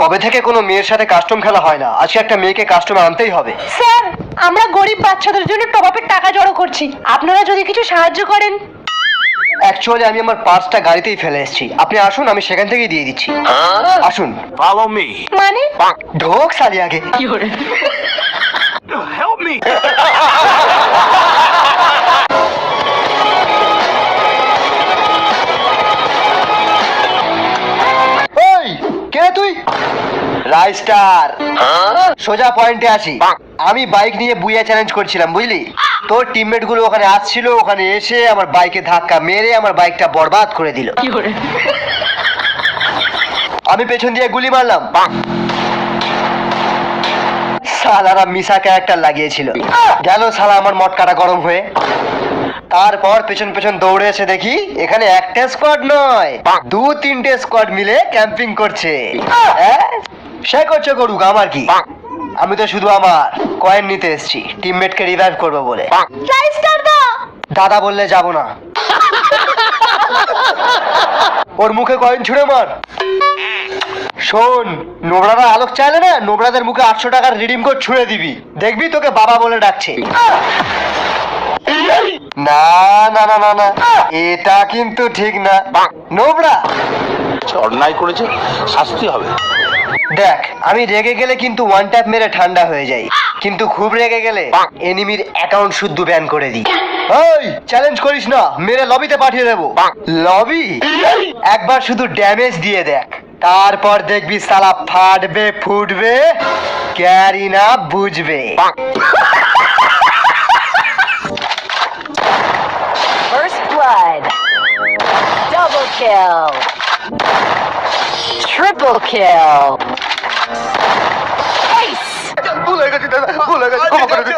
কবে থেকে কোনো মেয়ের সাথে কাস্টম খেলা হয় না, আজকে একটা মেয়েকে কাস্টমে আনতেই হবে। স্যার, আমরা গরিব বাচ্চাদের জন্য টপ আপের টাকা জড়ো করছি, আপনারা যদি কিছু সাহায্য করেন। অ্যাকচুয়ালি আমি আমার পার্সটা গাড়িতেই ফেলে এসেছি, আপনি আসুন, আমি সেখান থেকেই দিয়ে দিচ্ছি। আসুন। Follow me. মানে ঢোক সালি আগে। Help me. ওই কে তুই? রাইস্টার। সোজা পয়েন্টে আসি। আমি বাইক নিয়ে বুইয়া চ্যালেঞ্জ করছিলাম, বুঝলি? তোর টিমমেট গুলো ওখানে আসছিল, ওখানে এসে আমার বাইকে ধাক্কা মেরে আমার বাইকটা বরবাদ করে দিল। আমি পেছন দিয়ে গুলি মারলাম। সালারা মিশা ক্যারেক্টার লাগিয়েছিল। গেল শালা আমার মটকাটা গরম হয়ে। তারপর পেছন পেছন দৌড়ে এসে দেখি এখানে একটা স্কোয়াড নয়, 2-3টে স্কোয়াড মিলে ক্যাম্পিং করছে। সে করছে করুক, আমার কি? আমি তো শুধু আমার কয়েন নিতে এসেছি, টিমমেটকে রিভাইভ করবো বলে। দাদা বললে যাব না। ওর মুখে কয়েন ছুঁড়ে মার। শোন, নোবরারা আলোক চাইলে না, নোবরাদের মুখে 800 টাকার রিডিম কোড ছুঁড়ে দিবি, দেখবি তোকে বাবা বলে ডাকছে। না না না না না, এটা কিন্তু ঠিক না। নোবরা অন্যায় করেছে, শাস্তি হবে। দেখ, আমি রেগে গেলে কিন্তু ওয়ান ট্যাপ মেরে ঠান্ডা হয়ে যাই, কিন্তু খুব রেগে গেলে এনিমির অ্যাকাউন্ট শুদ্ধ ব্যান করে দিই। ওই চ্যালেঞ্জ করিস না, মেরে লবিতে পাঠিয়ে দেবো। লবি? একবার শুধু ড্যামেজ দিয়ে দেখ, তারপর দেখবি সালা ফাটবে ফুটবে, ক্যারি না বুঝবে। First blood, double kill, triple kill, ace. ভুলে গেছি দাদা, ভুলে গেছি, ক্ষমা করে দিন।